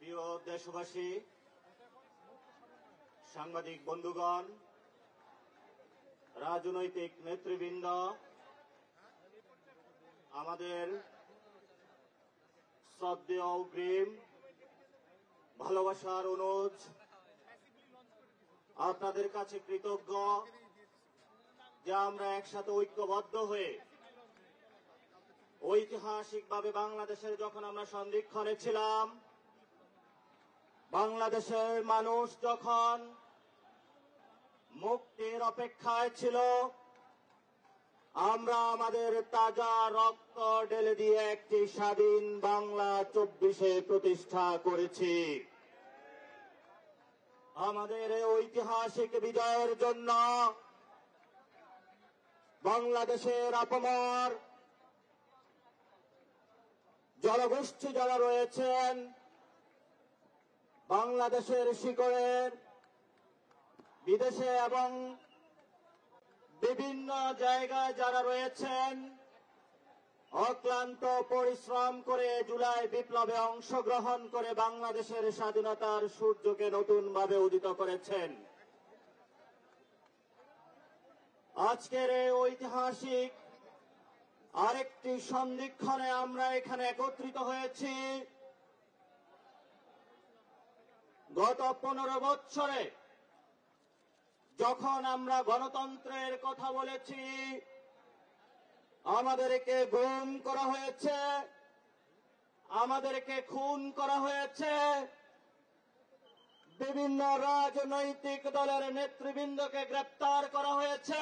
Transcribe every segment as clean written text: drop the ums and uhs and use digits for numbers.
প্রিয় দেশবাসী, সাংবাদিক বন্ধুগণ, রাজনৈতিক নেতৃবৃন্দ, আমাদের শ্রদ্ধেয় অগ্রিম ভালোবাসার অনুজ, আপনাদের কাছে কৃতজ্ঞ যে আমরা একসাথে ঐক্যবদ্ধ হয়ে ঐতিহাসিকভাবে বাংলাদেশের যখন আমরা সন্ধিক্ষণে ছিলাম, বাংলাদেশের মানুষ যখন মুক্তির অপেক্ষায় ছিল, আমরা আমাদের তাজা রক্ত ঢেলে দিয়ে একটি স্বাধীন বাংলা 24-এ প্রতিষ্ঠা করেছি। আমাদের এই ঐতিহাসিক বিজয়ের জন্য বাংলাদেশের আপামর জনগোষ্ঠী যারা রয়েছেন, বাংলাদেশের শিকড়ের বিদেশে এবং বিভিন্ন জায়গায় যারা রয়েছেন, অক্লান্ত পরিশ্রম করে জুলাই বিপ্লবে অংশগ্রহণ করে বাংলাদেশের স্বাধীনতার সূর্যকে নতুনভাবে উদিত করেছেন। আজকের এই ঐতিহাসিক আরেকটি সন্ধিক্ষণে আমরা এখানে একত্রিত হয়েছি। গত 15 বছরে যখন আমরা গণতন্ত্রের কথা বলেছি, আমাদেরকে গুম করা হয়েছে, আমাদেরকে খুন করা হয়েছে, বিভিন্ন রাজনৈতিক দলের নেতৃবৃন্দকে গ্রেপ্তার করা হয়েছে,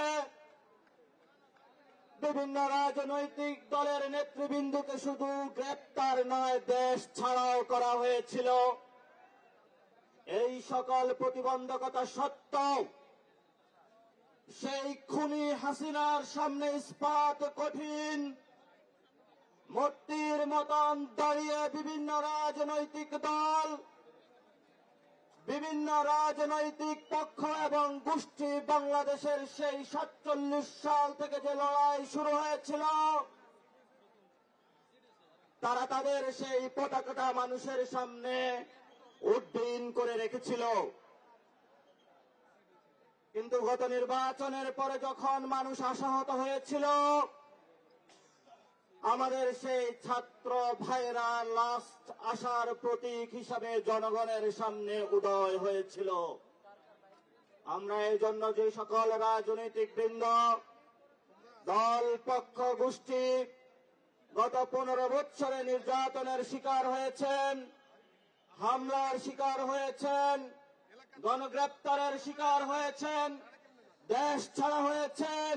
বিভিন্ন রাজনৈতিক দলের নেতৃবৃন্দকে শুধু গ্রেপ্তার নয়, দেশ ছাড়াও করা হয়েছিল। এই সকল প্রতিবন্ধকতা সত্ত্বেও সেই খুনি হাসিনার সামনে ইস্পাত কঠিন মূর্তির মতন দাঁড়িয়ে বিভিন্ন রাজনৈতিক দল, বিভিন্ন রাজনৈতিক পক্ষ এবং গোষ্ঠী বাংলাদেশের সেই 47 সাল থেকে যে লড়াই শুরু হয়েছিল, তারা তাদের সেই পতাকাটা মানুষের সামনে উড্ডীন করে রেখেছিল। কিন্তু গত নির্বাচনের পরে যখন মানুষ আশাহত হয়েছিল, আমাদের সেই ছাত্র ভাইরা লাস্ট আশার প্রতীক হিসাবে জনগণের সামনে উদয় হয়েছিল। আমরা এই জন্য যে সকল রাজনৈতিক বৃন্দ, দল, পক্ষ, গোষ্ঠী গত 15 বছরে নির্যাতনের শিকার হয়েছেন, হামলার শিকার হয়েছেন, গণগ্রেপ্তারের শিকার হয়েছেন, দেশ ছাড়া হয়েছেন,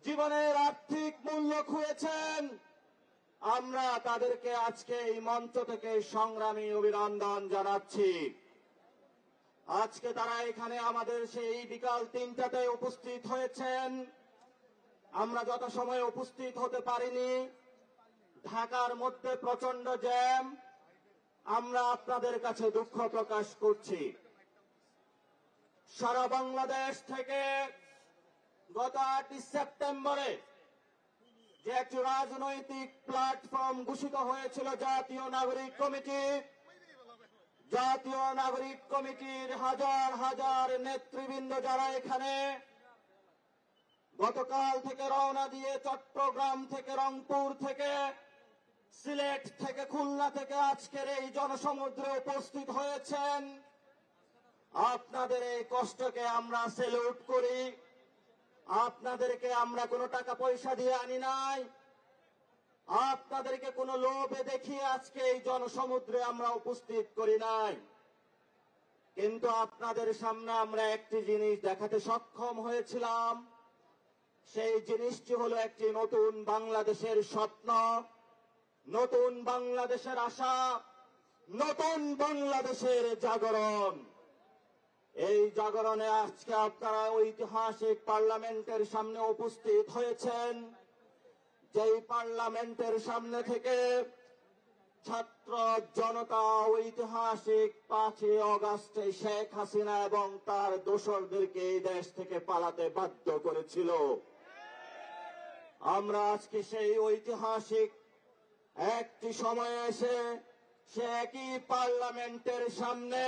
জীবনের আর্থিক মূল্য খুঁয়েছেন, আমরা তাদেরকে আজকে এই মঞ্চ থেকে সংগ্রামী অভিনন্দন জানাচ্ছি। আজকে তারা এখানে আমাদের সেই বিকাল 3টাতে উপস্থিত হয়েছেন। আমরা যথাসময়ে উপস্থিত হতে পারিনি, ঢাকার মধ্যে প্রচন্ড জ্যাম। আমরা আপনাদের কাছে দুঃখ প্রকাশ করছি। সারা বাংলাদেশ থেকে গত 8 সেপ্টেম্বরে যে একটি রাজনৈতিক প্ল্যাটফর্ম ঘোষিত হয়েছিল জাতীয় নাগরিক কমিটি, জাতীয় নাগরিক কমিটির হাজার হাজার নেতৃবৃন্দ যারা এখানে গতকাল থেকে রওনা দিয়ে চট্টগ্রাম থেকে, রংপুর থেকে, সিলেট থেকে, খুলনা থেকে আজকের এই জনসমুদ্রে উপস্থিত হয়েছেন, আপনাদের এই কষ্টকে আমরা স্যালুট করি। আপনাদেরকে আমরা কোনো টাকা পয়সা দিয়ে আনি নাই, আপনাদেরকে কোনো লোভে দেখিয়ে আজকে এই জনসমুদ্রে আমরা উপস্থিত করি নাই। কিন্তু আপনাদের সামনে আমরা একটি জিনিস দেখাতে সক্ষম হয়েছিলাম। সেই জিনিসটি হলো একটি নতুন বাংলাদেশের স্বপ্ন, নতুন বাংলাদেশের আশা, নতুন বাংলাদেশের জাগরণ। এই জাগরণে আজকে আপনারা ঐতিহাসিক পার্লামেন্টের সামনে উপস্থিত হয়েছেন, যেই পার্লামেন্টের সামনে থেকে ছাত্র জনতা ঐতিহাসিক 5 আগস্টে শেখ হাসিনা এবং তার দোসরদেরকে এই দেশ থেকে পালাতে বাধ্য করেছিল। আমরা আজকে সেই ঐতিহাসিক একটি সময়ে এসে সে একই পার্লামেন্টের সামনে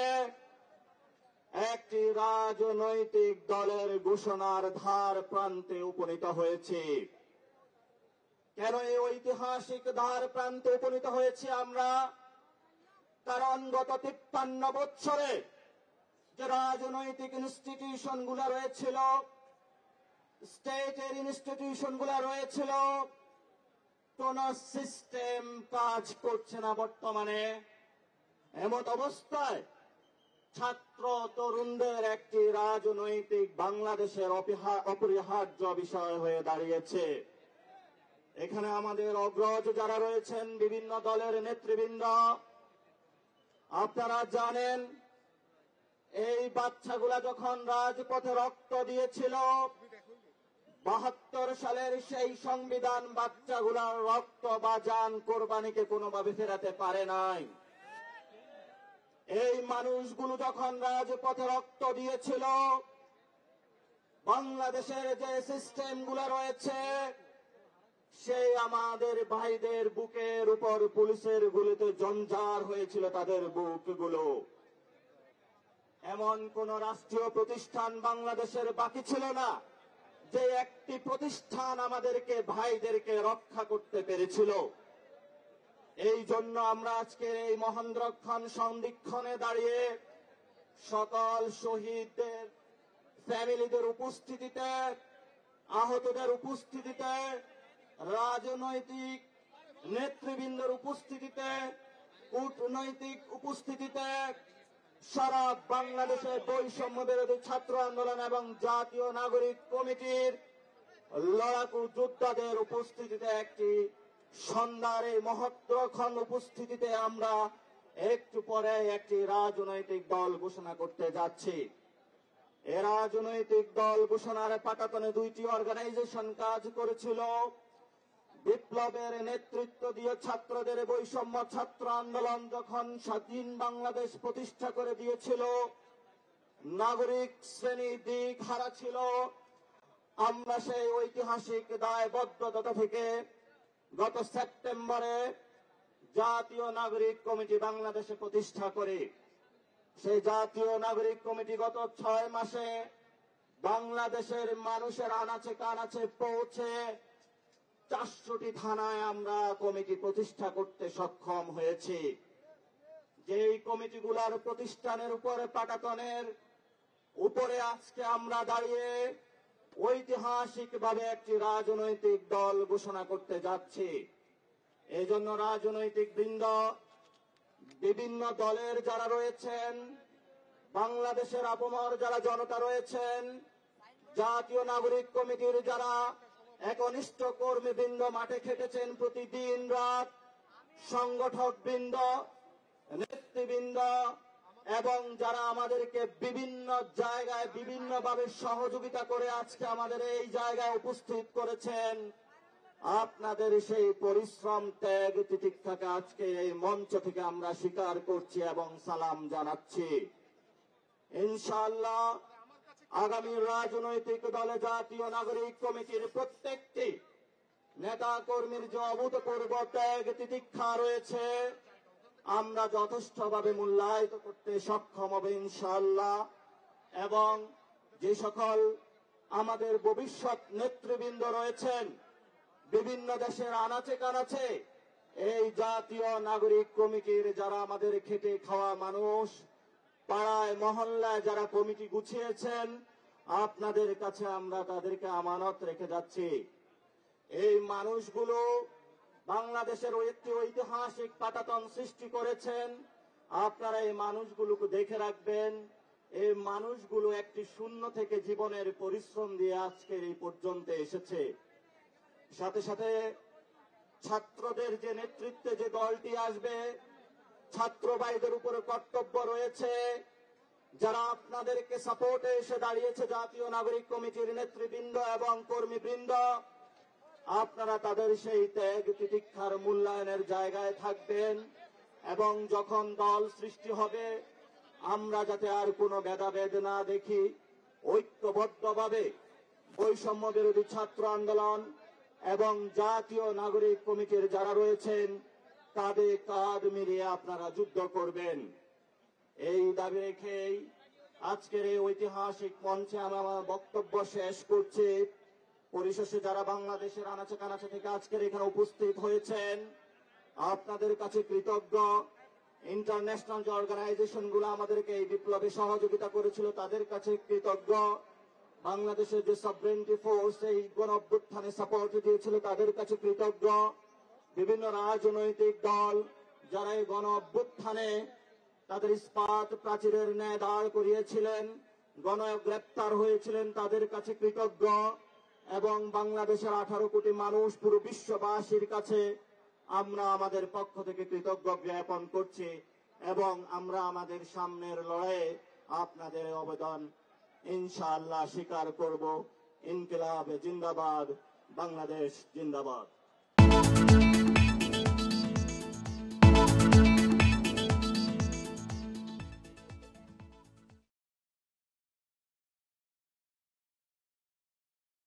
একটি রাজনৈতিক দলের ঘোষণার ধার প্রান্তে উপনীত হয়েছে। কেন এই ঐতিহাসিক ধার প্রান্তে উপনীত হয়েছে আমরা? কারণ গত 53 বছরে যে রাজনৈতিক ইনস্টিটিউশন গুলা রয়েছিল, স্টেটের ইনস্টিটিউশন গুলা রয়েছিল, কোন সিস্টেম কাজ করছে না বর্তমানে। এমত অবস্থায় ছাত্র তরুণদের একটি রাজনৈতিক বাংলাদেশের অপরিহার্য বিষয় হয়ে দাঁড়িয়েছে। এখানে আমাদের অগ্রজ যারা রয়েছেন, বিভিন্ন দলের নেতৃবৃন্দ, আপনারা জানেন এই বাচ্চাগুলা যখন রাজপথে রক্ত দিয়েছিল, 72 সালের সেই সংবিধান বাচ্চাগুলার রক্ত বা জান কোরবানিকে কোনোভাবে ফেরাতে পারে নাই। এই মানুষগুলো যখন রাজপথে রক্ত দিয়েছিল, বাংলাদেশের যে সিস্টেমগুলো রয়েছে, সেই আমাদের ভাইদের বুকের উপর পুলিশের গুলিতে জঞ্জার হয়েছিল তাদের বুকগুলো। এমন কোন রাষ্ট্রীয় প্রতিষ্ঠান বাংলাদেশের বাকি ছিল না যে একটি প্রতিষ্ঠান আমাদেরকে ভাইদেরকে রক্ষা করতে পেরেছিল। এই জন্য আমরা আজকের এই মহেন্দ্রক্ষণ সন্ধিক্ষণে দাঁড়িয়ে সকল শহীদদের ফ্যামিলিদের উপস্থিতিতে, আহতদের উপস্থিতিতে, রাজনৈতিক নেতৃবৃন্দের উপস্থিতিতে, কূটনৈতিক উপস্থিতিতে, সারা বাংলাদেশে বৈষম্য বিরোধী ছাত্র আন্দোলন এবং জাতীয় নাগরিক কমিটির লড়াকু যোদ্ধাদের উপস্থিতিতে একটি সন্ধ্যার এই মহত্বক্ষণ উপস্থিতিতে আমরা একটু পরে একটি রাজনৈতিক দল ঘোষণা করতে যাচ্ছি। এ রাজনৈতিক দল ঘোষণার পাটাতনে দুইটি অর্গানাইজেশন কাজ করেছিল। বিপ্লবের নেতৃত্ব দিয়ে ছাত্রদের বৈষম্য ছাত্র আন্দোলন যখন স্বাধীন বাংলাদেশ প্রতিষ্ঠা করে দিয়েছিল, নাগরিক শ্রেণী দিক হারা ছিল, আমরা সেই ঐতিহাসিক দায়বদ্ধতা থেকে গত সেপ্টেম্বরে জাতীয় নাগরিক কমিটি বাংলাদেশে প্রতিষ্ঠা করি। সেই জাতীয় নাগরিক কমিটি গত 6 মাসে বাংলাদেশের মানুষের আনাচে কানাচে পৌঁছে 400টি থানায় আমরা কমিটি প্রতিষ্ঠা করতে সক্ষম হয়েছি। যেই কমিটিগুলার প্রতিষ্ঠানের উপরে পাটাতনের উপরে আজকে আমরা দাঁড়িয়ে ঐতিহাসিকভাবে একটি রাজনৈতিক দল ঘোষণা করতে যাচ্ছি। এই জন্য রাজনৈতিক বৃন্দ, বিভিন্ন দলের যারা রয়েছেন, বাংলাদেশের আপমর যারা জনতা রয়েছেন, জাতীয় নাগরিক কমিটির যারা একনিষ্ঠ কর্মীবৃন্দ মাঠে খেটেছেন প্রতিদিন রাত, সংগঠক বৃন্দ, নেতৃবৃন্দ এবং যারা আমাদেরকে বিভিন্ন জায়গায় বিভিন্নভাবে সহযোগিতা করে আজকে আমাদের এই জায়গায় উপস্থিত করেছেন, আপনাদের সেই পরিশ্রম ত্যাগ তিতিক্ষাকে আজকে এই মঞ্চ থেকে আমরা স্বীকার করছি এবং সালাম জানাচ্ছি। ইনশাআল্লাহ আগামী রাজনৈতিক দলে জাতীয় নাগরিক কমিটির প্রত্যেকটি নেতা কর্মীর যে অভূতপূর্ব ত্যাগ তিতিক্ষা রয়েছে, আমরা যথেষ্টভাবে মূল্যায়িত করতে সক্ষম হবে ইনশাআল্লাহ। এবং যে সকল আমাদের ভবিষ্যৎ নেতৃবৃন্দ রয়েছেন বিভিন্ন দেশের আনাচে কানাচে, এই জাতীয় নাগরিক কমিটির যারা আমাদের খেটে খাওয়া মানুষ, পাড়ায় মহল্লায় যারা কমিটি গুছিয়েছেন, আপনাদের কাছে আমরা তাদেরকে আমানত রেখে যাচ্ছি। এই মানুষগুলো বাংলাদেশের একটি ঐতিহাসিক পাটাতন সৃষ্টি করেছেন। আপনারা এই মানুষগুলোকে দেখে রাখবেন। এই মানুষগুলো একটি শূন্য থেকে জীবনের পরিশ্রম দিয়ে আজকের এই পর্যন্ত এসেছে। সাথে সাথে ছাত্রদের যে নেতৃত্বে যে দলটি আসবে, ছাত্র ভাইদের উপরে কর্তব্য রয়েছে, যারা আপনাদেরকে সাপোর্টে এসে দাঁড়িয়েছে জাতীয় নাগরিক কমিটির নেতৃবৃন্দ এবং কর্মীবৃন্দ, আপনারা তাদের সেই ত্যাগ তিতিক্ষার মূল্যায়নের জায়গায় থাকবেন এবং যখন দল সৃষ্টি হবে আমরা যাতে আর কোনো ভেদাভেদ না দেখি, ঐক্যবদ্ধভাবে বৈষম্য বিরোধী ছাত্র আন্দোলন এবং জাতীয় নাগরিক কমিটির যারা রয়েছেন কাঁধে কাঁধ মিলিয়ে আপনারা যুদ্ধ করবেন। এই দাবি রেখেই আজকের এই ঐতিহাসিক মঞ্চে আমি আমার বক্তব্য শেষ করছি। পরিশেষে যারা বাংলাদেশের আনাচে কানাচে থেকে আজকের এখানে উপস্থিত হয়েছেন, আপনাদের কাছে কৃতজ্ঞ। ইন্টারন্যাশনাল যে অর্গানাইজেশন গুলো আমাদেরকে এই বিপ্লবে সহযোগিতা করেছিল তাদের কাছে কৃতজ্ঞ। বাংলাদেশের যে সভরেন্টি ফোর্স এই গণ অভ্যুত্থানে সাপোর্ট দিয়েছিল তাদের কাছে কৃতজ্ঞ। বিভিন্ন রাজনৈতিক দল যারা এই গণ অভ্যুত্থানে তাদের ইস্পাত প্রাচীরের ন্যায় দাঁড় করিয়েছিলেন, গণগ্রেপ্তার হয়েছিলেন, তাদের কাছে কৃতজ্ঞ। এবং বাংলাদেশের 18 কোটি মানুষ, পুরো বিশ্ববাসীর কাছে আমরা আমাদের পক্ষ থেকে কৃতজ্ঞ জ্ঞাপন করছি। এবং আমরা আমাদের সামনের লড়াইয়ে আপনাদের অবদান ইনশাআল্লাহ স্বীকার করব। ইনকিলাব জিন্দাবাদ, বাংলাদেশ জিন্দাবাদ।